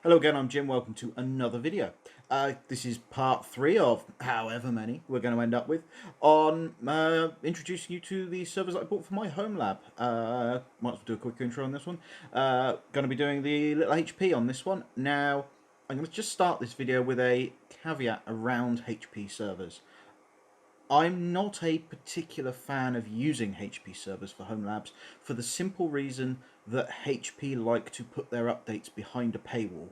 Hello again, I'm Jim. Welcome to another video. This is part 3 of however many we're going to end up with on introducing you to the servers that I bought for my home lab. Might as well do a quick intro on this one. Going to be doing the little HP on this one. Now, I'm going to just start this video with a caveat around HP servers. I'm not a particular fan of using HP servers for home labs for the simple reason that HP like to put their updates behind a paywall.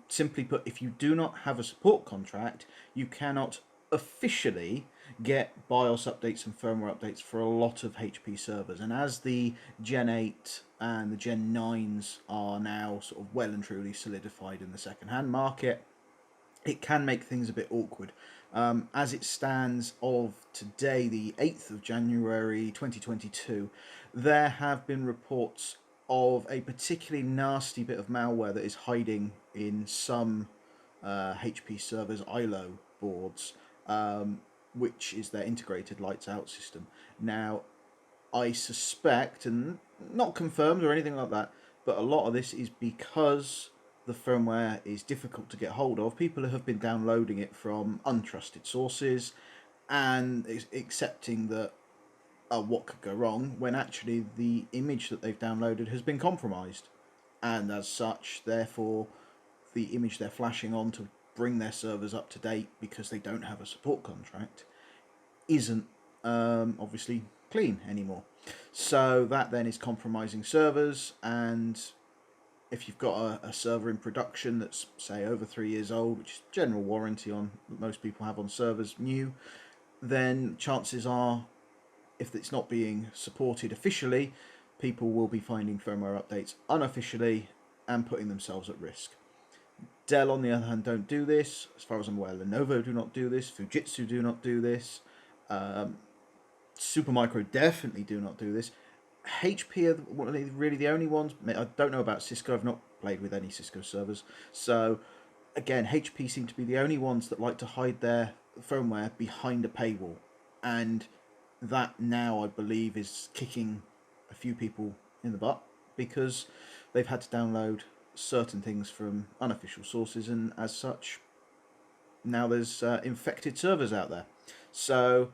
Simply put, if you do not have a support contract, you cannot officially get BIOS updates and firmware updates for a lot of HP servers. And as the Gen 8 and the Gen 9s are now sort of well and truly solidified in the second-hand market, it can make things a bit awkward. As it stands of today, the 8th of January 2022, there have been reports of a particularly nasty bit of malware that is hiding in some HP servers ILO boards, which is their integrated lights out system. Now, I suspect, and not confirmed or anything like that, but a lot of this is because the firmware is difficult to get hold of. People have been downloading it from untrusted sources and accepting that what could go wrong when actually the image that they've downloaded has been compromised, and as such, therefore, the image they're flashing on to bring their servers up to date because they don't have a support contract isn't obviously clean anymore. So that then is compromising servers, and if you've got a server in production that's, say, over 3 years old, which is general warranty on most people have on servers new, then chances are, if it's not being supported officially, people will be finding firmware updates unofficially and putting themselves at risk. Dell, on the other hand, don't do this. As far as I'm aware, Lenovo do not do this. Fujitsu do not do this. Supermicro definitely do not do this. HP are really the only ones. I don't know about Cisco. I've not played with any Cisco servers. So, again, HP seem to be the only ones that like to hide their firmware behind a paywall. And that now, I believe, is kicking a few people in the butt because they've had to download certain things from unofficial sources, and as such, now there's infected servers out there. So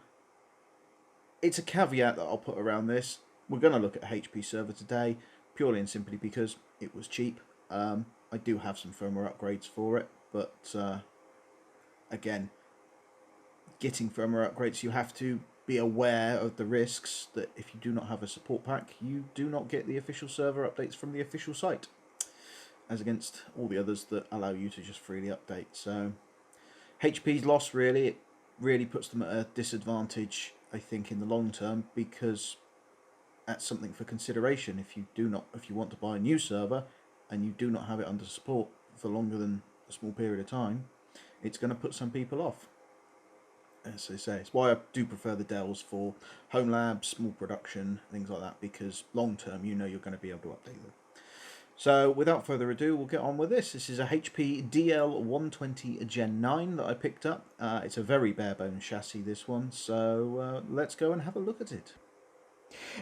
it's a caveat that I'll put around this. We're going to look at a HP server today, purely and simply because it was cheap. I do have some firmware upgrades for it, but again, getting firmware upgrades, you have to be aware of the risks that if you do not have a support pack, you do not get the official server updates from the official site, as against all the others that allow you to just freely update. So HP's loss really puts them at a disadvantage, I think, in the long term, because that's something for consideration. If you want to buy a new server and you do not have it under support for longer than a small period of time, it's going to put some people off. As I say, it's why I do prefer the Dells for home labs, small production, things like that, because long term you know you're going to be able to update them. So without further ado, we'll get on with this. This is a HP DL120 Gen 9 that I picked up. It's a very bare bones chassis, this one, so let's go and have a look at it.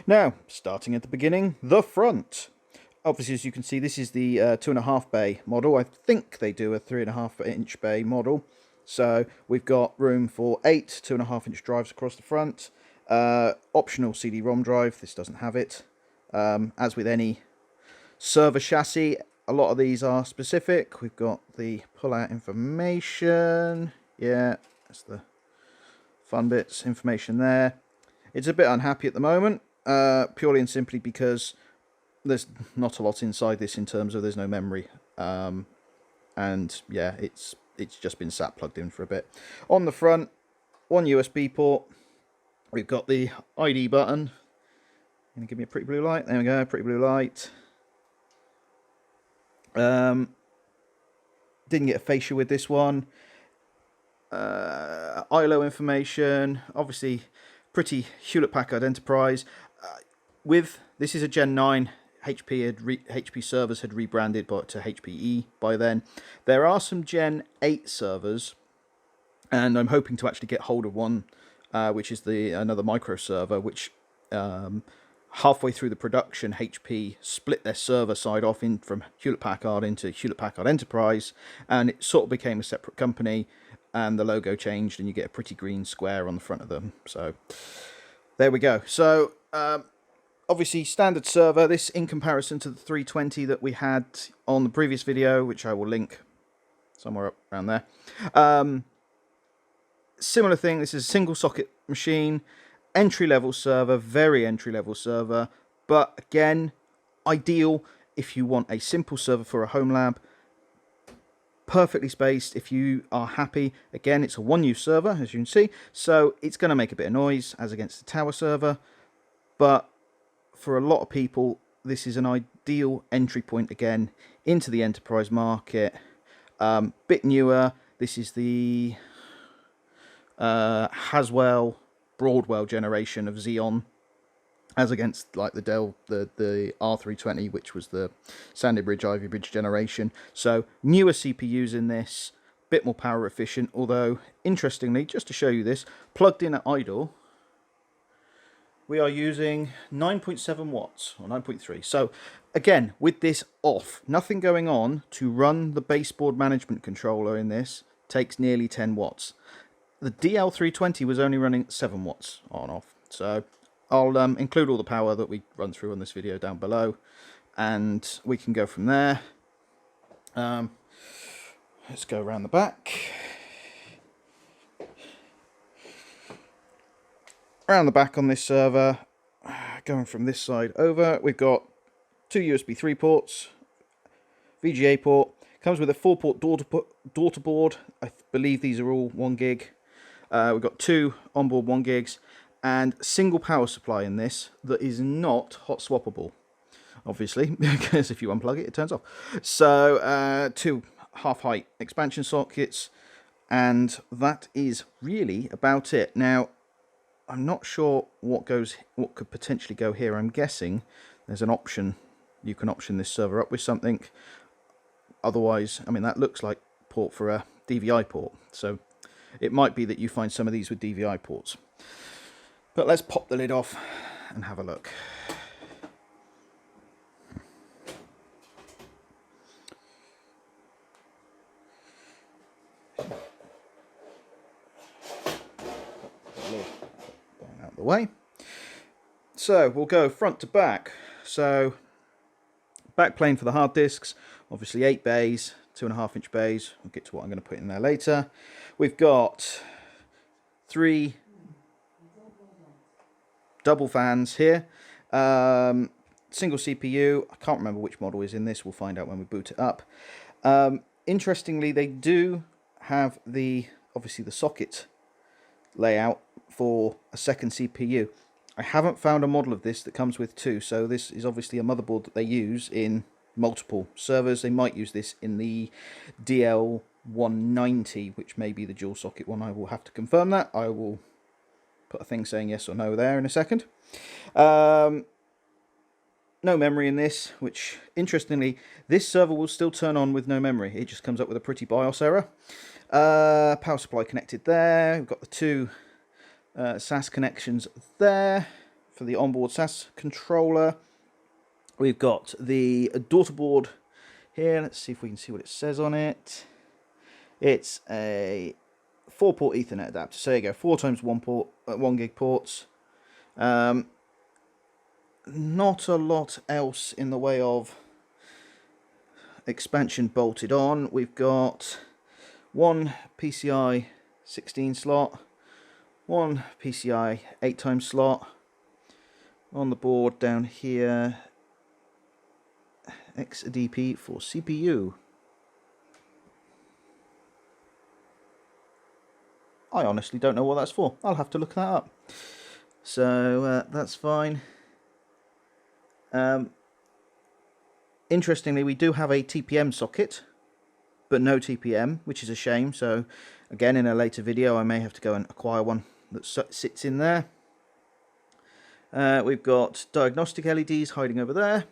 Now, starting at the beginning, the front. Obviously, as you can see, this is the 2.5 bay model. I think they do a 3.5 inch bay model. So we've got room for 8 2.5 inch drives across the front. Optional CD-ROM drive. This doesn't have it. As with any server chassis, a lot of these are specific. We've got the pull-out information. Yeah, that's the fun bits. Information there. It's a bit unhappy at the moment, purely and simply because there's not a lot inside this in terms of there's no memory. And yeah, it's just been sat plugged in for a bit. On the front, one USB port. We've got the ID button. Gonna give me a pretty blue light. There we go, pretty blue light. Didn't get a fascia with this one. ILO information, obviously pretty Hewlett-Packard Enterprise. With this is a Gen 9. HP servers had rebranded to HPE by then. There are some Gen 8 servers, and I'm hoping to actually get hold of one, which is another micro server, which halfway through the production, HP split their server side off from Hewlett-Packard into Hewlett-Packard Enterprise, and it sort of became a separate company, and the logo changed, and you get a pretty green square on the front of them. So there we go. So obviously standard server, this in comparison to the 320 that we had on the previous video, which I will link somewhere up around there. Similar thing, this is a single socket machine, entry-level server, very entry-level server, but again, ideal if you want a simple server for a home lab. Perfectly spaced if you are happy. Again, it's a one-use server, as you can see, so it's going to make a bit of noise as against the tower server, but for a lot of people, this is an ideal entry point again into the enterprise market. Bit newer. This is the Haswell Broadwell generation of Xeon, as against like the Dell, the R420, which was the Sandy Bridge, Ivy Bridge generation. So newer CPUs in this, bit more power efficient. Although interestingly, just to show you this, plugged in at idle, we are using 9.7 watts or 9.3. So again, with this off, nothing going on, to run the baseboard management controller in this takes nearly 10 watts. The DL320 was only running 7 watts on off. So I'll include all the power that we run through on this video down below, and we can go from there. Let's go around the back. Around the back on this server, going from this side over, we've got 2 USB 3 ports, VGA port, comes with a 4-port daughter board. I believe these are all 1 gig. We've got 2 onboard 1 gigs, and single power supply in this that is not hot swappable, obviously, because if you unplug it, it turns off. So 2 half-height expansion sockets, and that is really about it. Now, I'm not sure what could potentially go here. I'm guessing there's an option. You can option this server up with something. Otherwise, I mean, that looks like port for a DVI port. So it might be that you find some of these with DVI ports. But let's pop the lid off and have a look. Out the way. So we'll go front to back. So back plane for the hard disks, obviously 8 bays, 2.5-inch bays. We'll get to what I'm going to put in there later. We've got 3 double fans here. Single CPU. I can't remember which model is in this. We'll find out when we boot it up. Interestingly, they do have obviously the socket layout for a second CPU. I haven't found a model of this that comes with 2, so this is obviously a motherboard that they use in multiple servers. They might use this in the DL190, which may be the dual socket one. I will have to confirm that. I will put a thing saying yes or no there in a second. No memory in this, which interestingly, this server will still turn on with no memory. It just comes up with a pretty BIOS error. Power supply connected there. We've got the 2 SAS connections there for the onboard SAS controller. We've got the daughter board here. Let's see if we can see what it says on it. It's a 4-port Ethernet adapter. So there you go, 4 times 1 port, 1 gig ports. Not a lot else in the way of expansion bolted on. We've got 1 PCI 16 slot, 1 PCI 8 times slot. On the board down here, XDP for CPU. I honestly don't know what that's for. I'll have to look that up. So that's fine. Interestingly, we do have a TPM socket, but no TPM, which is a shame. So again, in a later video, I may have to go and acquire one that sits in there. We've got diagnostic LEDs hiding over there.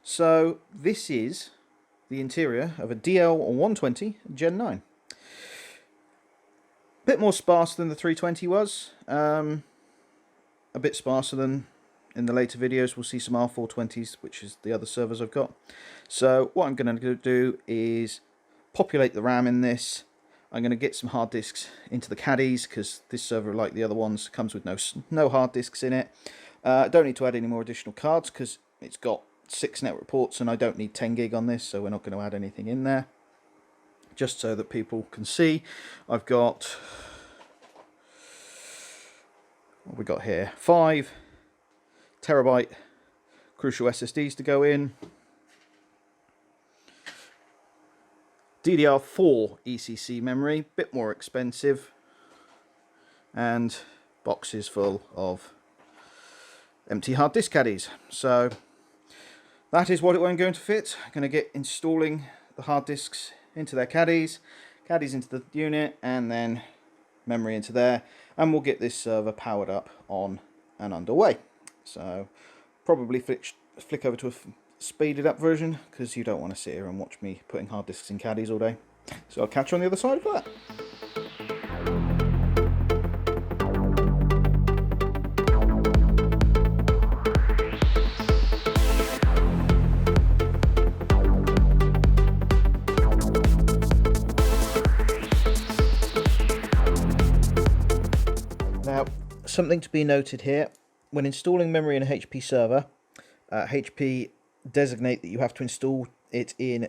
So this is the interior of a DL120 Gen 9. A bit more sparse than the 320 was. A a bit sparser than in the later videos. We'll see some R420s, which is the other servers I've got. So what I'm going to do is populate the RAM in this. I'm going to get some hard disks into the caddies, because this server, like the other ones, comes with no hard disks in it. I don't need to add any more additional cards because it's got 6 network ports and I don't need 10 gig on this, so we're not going to add anything in there. Just so that people can see, I've got, what have we got here? 5 terabyte crucial SSDs to go in. DDR4 ECC memory, bit more expensive, and boxes full of empty hard disk caddies. So that is what I'm going to fit. I'm going to get installing the hard disks into their caddies into the unit, and then memory into there, and we'll get this server powered up on and underway. So probably flick over to a speeded up version, because you don't want to sit here and watch me putting hard disks in caddies all day. So I'll catch you on the other side of that. Now, something to be noted here, when installing memory in a HP server, HP designate that you have to install it in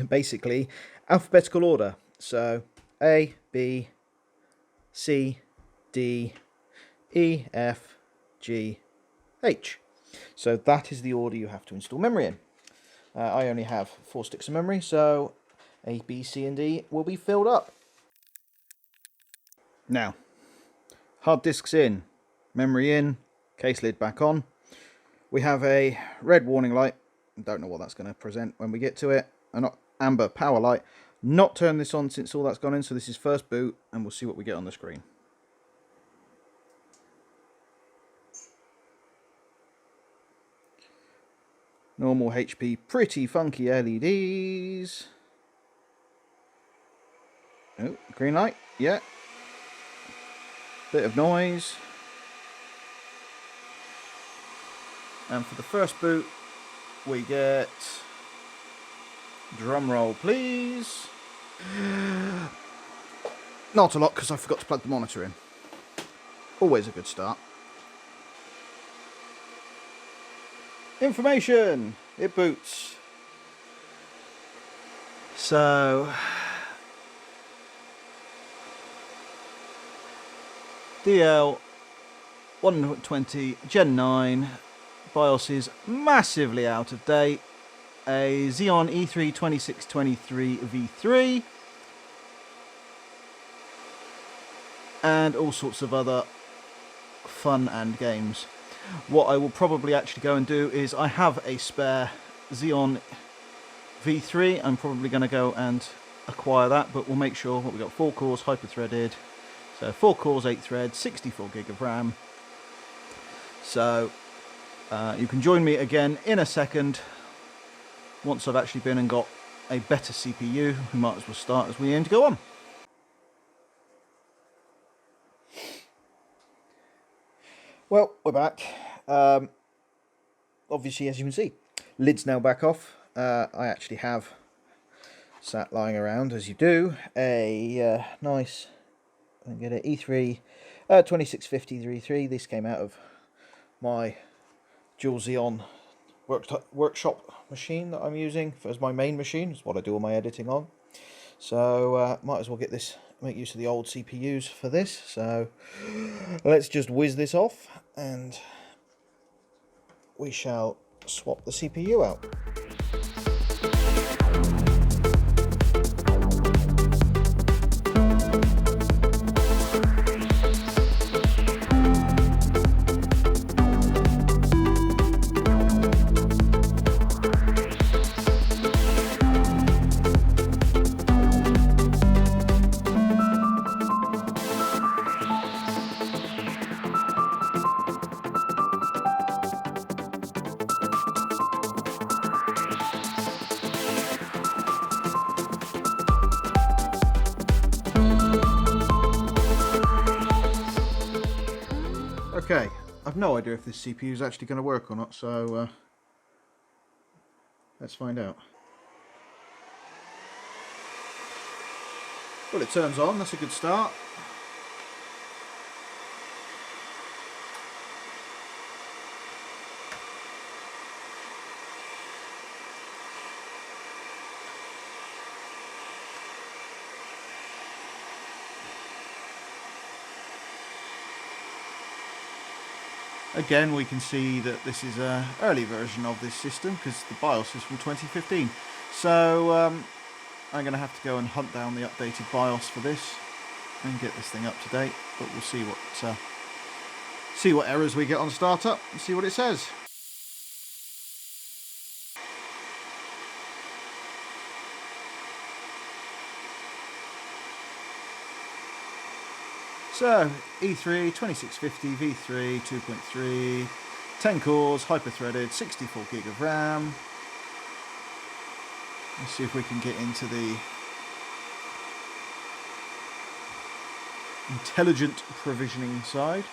basically alphabetical order. So A, B, C, D, E, F, G, H. So that is the order you have to install memory in. I only have 4 sticks of memory, so A, B, C, and D will be filled up. Now, hard disks in, memory in, case lid back on. We have a red warning light. Don't know what that's going to present when we get to it. An amber power light. Not turned this on since all that's gone in, so this is first boot, and we'll see what we get on the screen. Normal HP, pretty funky LEDs. Oh, green light, yeah. Bit of noise. And for the first boot, we get, drum roll please, not a lot because I forgot to plug the monitor in. Always a good start. Information, it boots. So DL120 Gen 9. BIOS is massively out of date. A Xeon E3 2623 V3. And all sorts of other fun and games. What I will probably actually go and do is, I have a spare Xeon V3. I'm probably going to go and acquire that, but we'll make sure what we've got: 4 cores, hyper-threaded. So 4 cores, 8 threads, 64 gig of RAM. So you can join me again in a second once I've actually been and got a better CPU. We might as well start as we aim to go on. Well, we're back. Obviously, as you can see, lid's now back off. I actually have sat lying around, as you do, a nice, I can get an E3 2650 V3. This came out of my dual Xeon workshop machine that I'm using as my main machine. It's what I do all my editing on. So might as well get this, make use of the old CPUs for this. So let's just whiz this off and we shall swap the CPU out. Okay, I've no idea if this CPU is actually going to work or not, so let's find out. Well, it turns on, that's a good start. Again, we can see that this is an early version of this system because the BIOS is from 2015. So I'm going to have to go and hunt down the updated BIOS for this and get this thing up to date. But we'll see what errors we get on startup and see what it says. So, E3 2650 V3 2.3, 10 cores, hyper-threaded, 64 gig of RAM. Let's see if we can get into the intelligent provisioning side.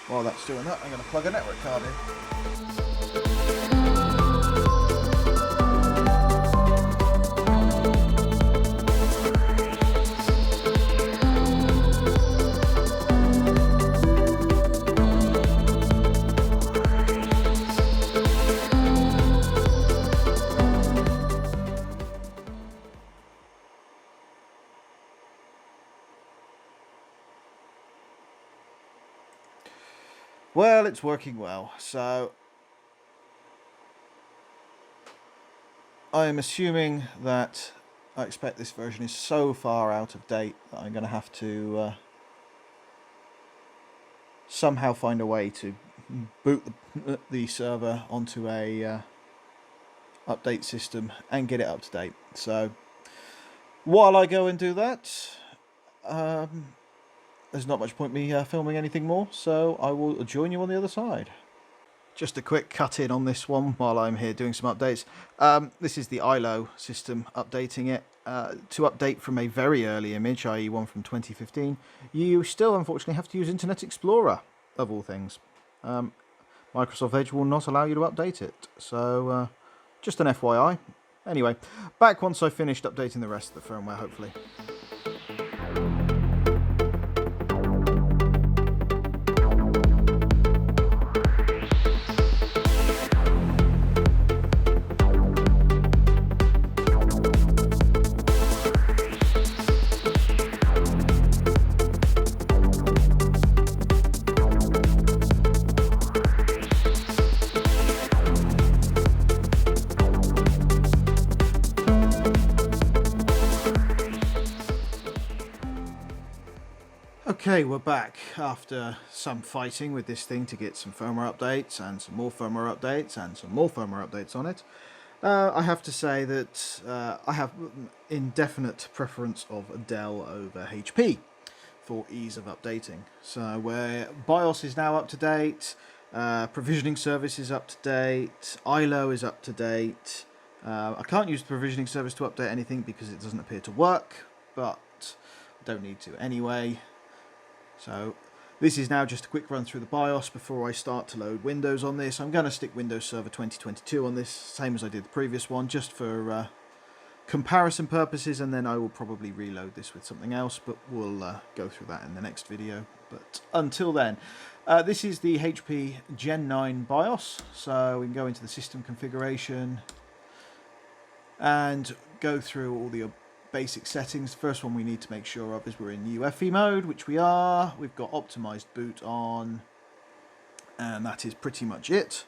While that's doing that, I'm going to plug a network card in. Well, it's working well, so I'm assuming that I expect this version is so far out of date that I'm going to have to somehow find a way to boot the server onto a update system and get it up to date. So while I go and do that, there's not much point me filming anything more, so I will join you on the other side. Just a quick cut in on this one while I'm here doing some updates. This is the ILO system updating it. To update from a very early image, i.e. one from 2015, you still unfortunately have to use Internet Explorer, of all things. Microsoft Edge will not allow you to update it, so just an FYI. Anyway, back once I've finished updating the rest of the firmware, hopefully. Okay, we're back after some fighting with this thing to get some firmware updates and some more firmware updates and some more firmware updates on it. I have to say that I have indefinite preference of Dell over HP for ease of updating. So where BIOS is now up to date, provisioning service is up to date, ILO is up to date. I can't use the provisioning service to update anything because it doesn't appear to work, but I don't need to anyway. So this is now just a quick run through the BIOS before I start to load Windows on this. I'm going to stick Windows Server 2022 on this, same as I did the previous one, just for comparison purposes, and then I will probably reload this with something else, but we'll go through that in the next video. But until then, this is the HP Gen9 BIOS, so we can go into the system configuration and go through all the basic settings. The first one we need to make sure of is we're in UEFI mode, which we are. We've got optimized boot on, and that is pretty much it.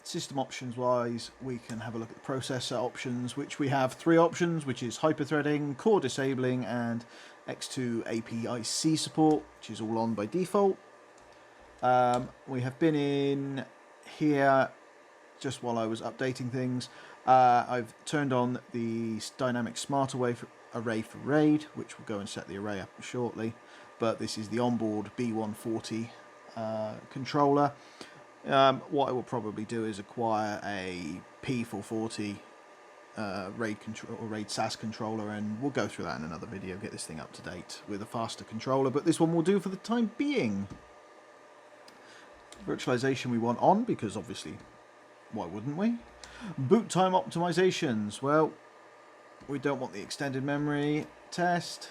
System options wise, we can have a look at the processor options, which we have three options, which is hyper-threading, core disabling, and X2 APIC support, which is all on by default. We have been in here just while I was updating things. I've turned on the dynamic smart array for RAID, which will go and set the array up shortly. But this is the onboard B140 controller. What I will probably do is acquire a P440 RAID SAS controller, and we'll go through that in another video, get this thing up to date with a faster controller, but this one will do for the time being. Virtualization we want on, because obviously, why wouldn't we? Boot time optimizations. Well, we don't want the extended memory test.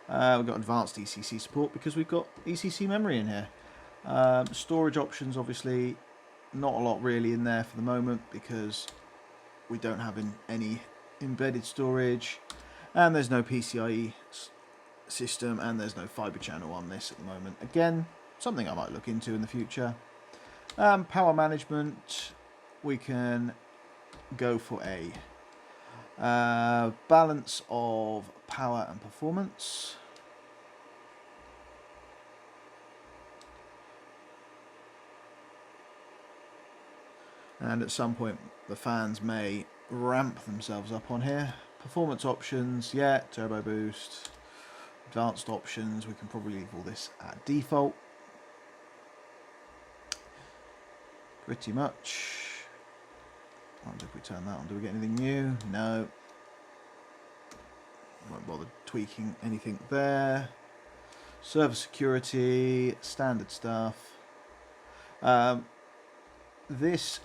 We've got advanced ECC support because we've got ECC memory in here. Storage options, obviously, not a lot really in there for the moment because we don't have any embedded storage, and there's no PCIe system, and there's no fiber channel on this at the moment. Again, something I might look into in the future. Power management, we can go for a balance of power and performance. And at some point the fans may ramp themselves up on here. Performance options, yeah, turbo boost. Advanced options, we can probably leave all this at default. Pretty much. I wonder if we turn that on, do we get anything new? No. Won't bother tweaking anything there. Server security, standard stuff. This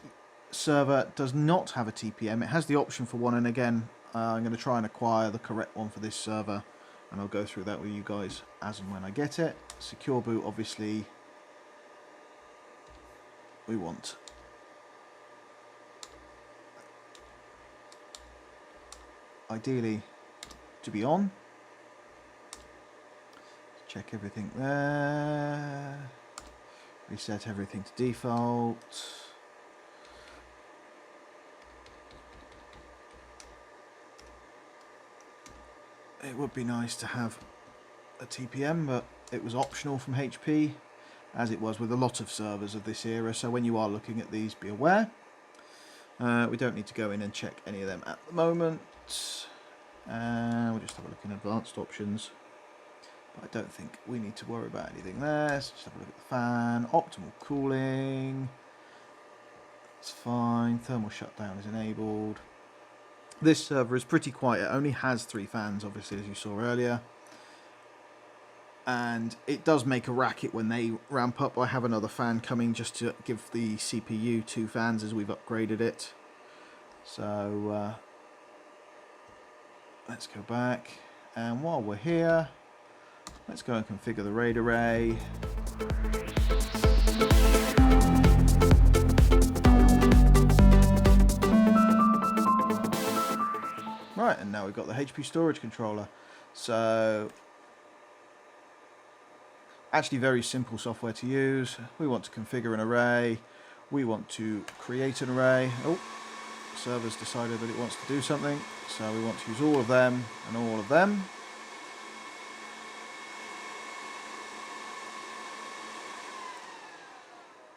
server does not have a TPM. It has the option for one, and again, I'm going to try and acquire the correct one for this server, and I'll go through that with you guys as and when I get it. Secure boot, obviously, we want ideally to be on. Check everything there. Reset everything to default. It would be nice to have a TPM, but it was optional from HP, as it was with a lot of servers of this era, so when you are looking at these, be aware. We don't need to go in and check any of them at the moment. We'll just have a look in advanced options, but I don't think we need to worry about anything there. So just have a look at the fan. Optimal cooling, it's fine. Thermal shutdown is enabled. This server is pretty quiet. It only has 3 fans, obviously, as you saw earlier. And it does make a racket when they ramp up. I have another fan coming just to give the CPU 2 fans as we've upgraded it. So, let's go back. And while we're here, let's go and configure the RAID array. Right, and now we've got the HP storage controller. So, actually very simple software to use. We want to configure an array. We want to create an array. Oh, server's decided that it wants to do something. So we want to use all of them and all of them.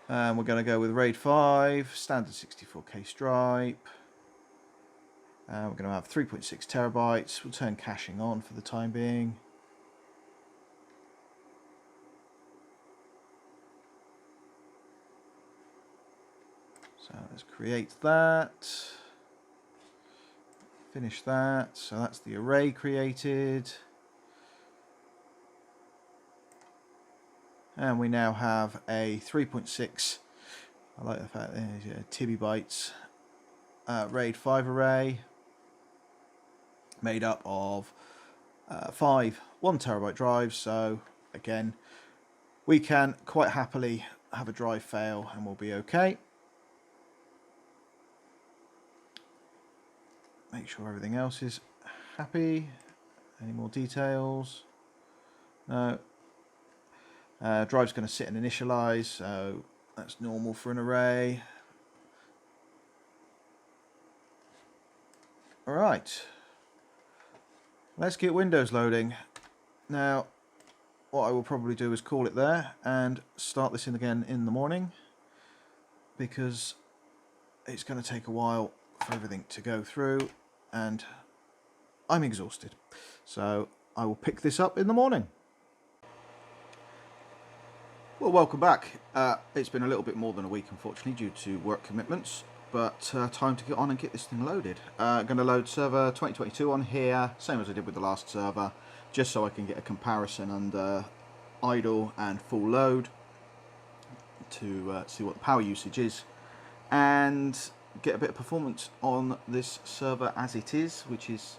And we're going to go with RAID 5, standard 64K stripe. We're going to have 3.6 terabytes. We'll turn caching on for the time being. So let's create that. Finish that. So that's the array created. And we now have a 3.6, I like the fact there's TB RAID 5 array, made up of 5 1 terabyte drives. So again, we can quite happily have a drive fail and we'll be okay. Make sure everything else is happy. Any more details? No. Drive's going to sit and initialize, so that's normal for an array. Alright, let's get Windows loading. Now, what I will probably do is call it there and start this in again in the morning, because it's going to take a while for everything to go through and I'm exhausted. So I will pick this up in the morning. Well, welcome back. It's been a little bit more than a week, unfortunately, due to work commitments, but time to get on and get this thing loaded. Going to load server 2022 on here, same as I did with the last server, just so I can get a comparison under idle and full load. to see what the power usage is and get a bit of performance on this server as it is, which is,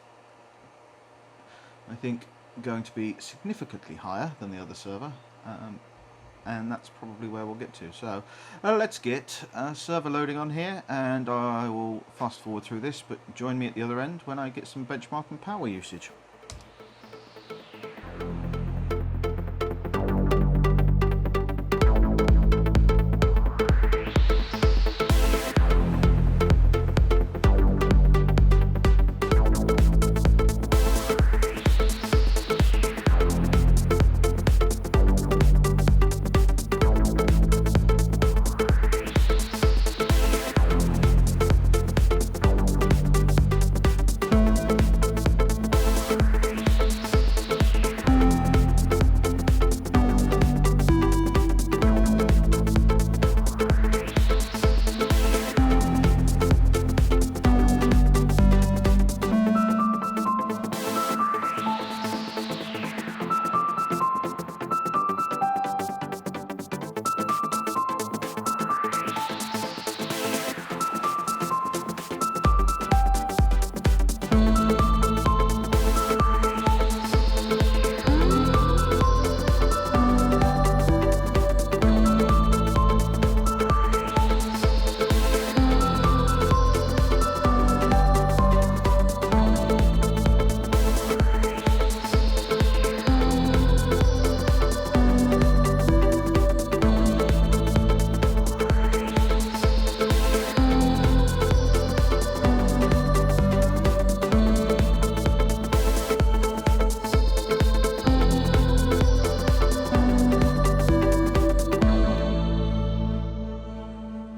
I think, going to be significantly higher than the other server, and that's probably where we'll get to. So let's get server loading on here, and I will fast forward through this, but join me at the other end when I get some benchmarking power usage.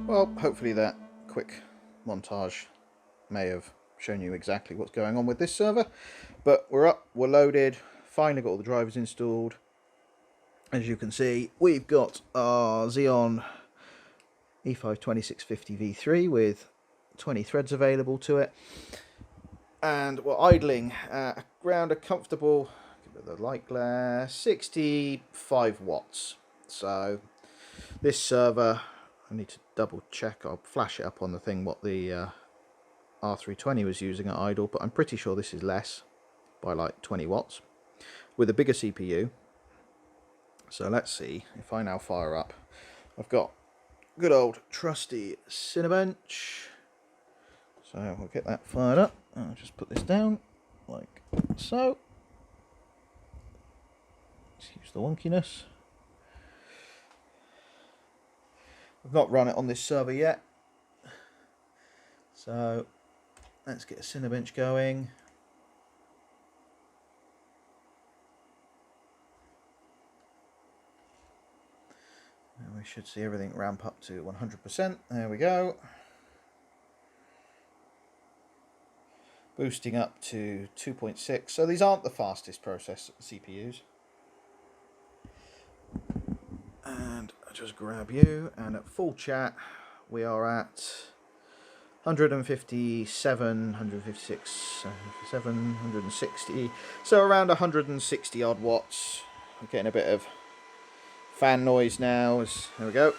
Well, hopefully that quick montage may have shown you exactly what's going on with this server, but we're up, we're loaded, finally got all the drivers installed. As you can see, we've got our Xeon E5-2650 V3 with 20 threads available to it, and we're idling around a comfortable, give it the light glare, 65 watts. So this server, I need to double check, I'll flash it up on the thing what the R420 was using at idle, but I'm pretty sure this is less by like 20 watts with a bigger CPU. So let's see if I now fire up. I've got good old trusty Cinebench, so we'll get that fired up. I'll just put this down like so. Excuse the wonkiness. I've not run it on this server yet, so let's get a Cinebench going. And we should see everything ramp up to 100%. There we go. Boosting up to 2.6. So these aren't the fastest process CPUs. And I'll just grab you, and at full chat we are at 157, 156, 157, 160, so around 160 odd watts. We're getting a bit of fan noise now, there we go.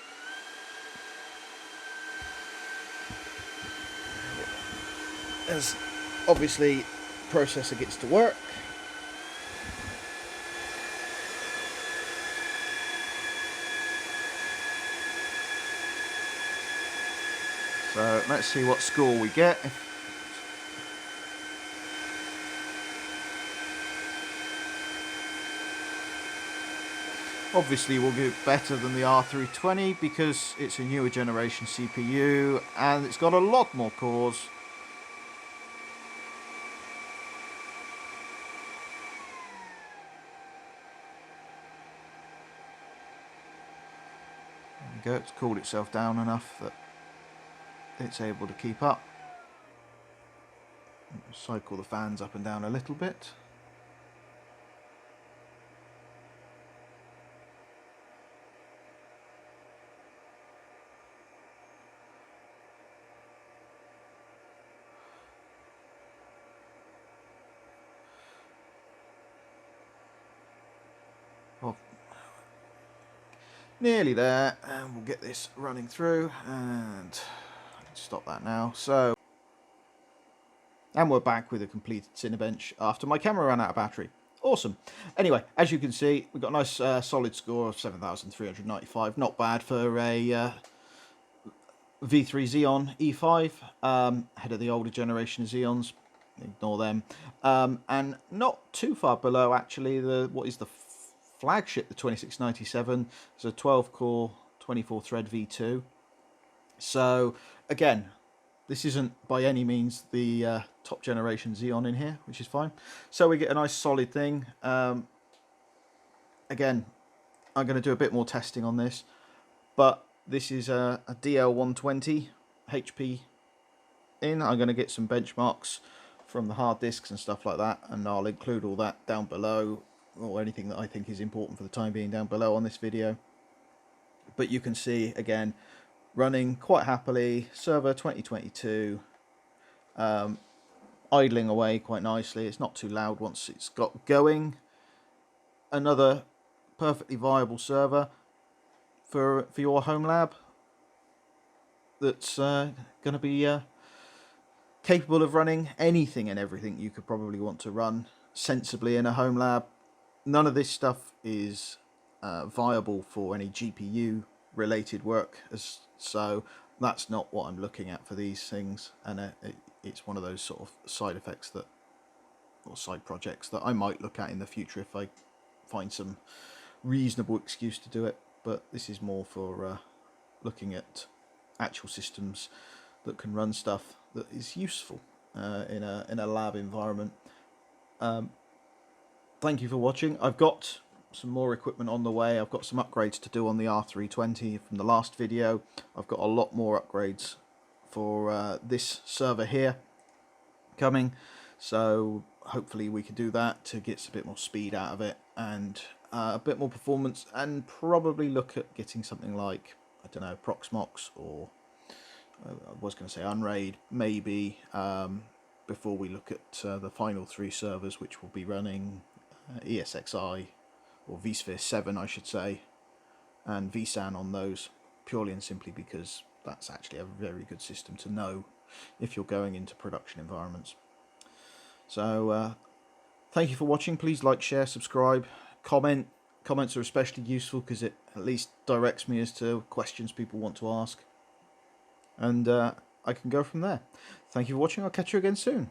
As obviously processor gets to work. So let's see what score we get. Obviously we'll do better than the R420 because it's a newer generation CPU and it's got a lot more cores. There we go, it's cooled itself down enough that it's able to keep up. Cycle the fans up and down a little bit. Well, Nearly there, and we'll get this running through, and stop that now. So, and we're back with a completed Cinebench after my camera ran out of battery. Awesome. Anyway, as you can see, we've got a nice solid score of 7,395. Not bad for a V3 Xeon E5, ahead of the older generation of Xeons. Ignore them. And not too far below, actually, what is the flagship, the 2697. It's a 12-core, 24-thread V2. So, again, this isn't by any means the top generation Xeon in here, which is fine. So we get a nice solid thing. Again, I'm going to do a bit more testing on this, but this is a DL120 HP in. I'm going to get some benchmarks from the hard disks and stuff like that, and I'll include all that down below, or anything that I think is important for the time being down below on this video. But you can see, again, running quite happily, server 2022, idling away quite nicely. It's not too loud once it's got going. Another perfectly viable server for your home lab that's going to be capable of running anything and everything you could probably want to run sensibly in a home lab. None of this stuff is viable for any GPU related work, so that's not what I'm looking at for these things, and it's one of those sort of side effects that, or side projects that I might look at in the future if I find some reasonable excuse to do it. But this is more for looking at actual systems that can run stuff that is useful in a lab environment. Thank you for watching. I've got some more equipment on the way. I've got some upgrades to do on the R420 from the last video. I've got a lot more upgrades for this server here coming, so hopefully we can do that to get a bit more speed out of it and a bit more performance, and probably look at getting something like, I don't know, Proxmox, or I was going to say Unraid, maybe, before we look at the final 3 servers, which will be running ESXi, or vSphere 7 I should say, and vSAN on those, purely and simply because that's actually a very good system to know if you're going into production environments. So thank you for watching. Please like, share, subscribe, comment. Comments are especially useful because it at least directs me as to questions people want to ask, and I can go from there. Thank you for watching. I'll catch you again soon.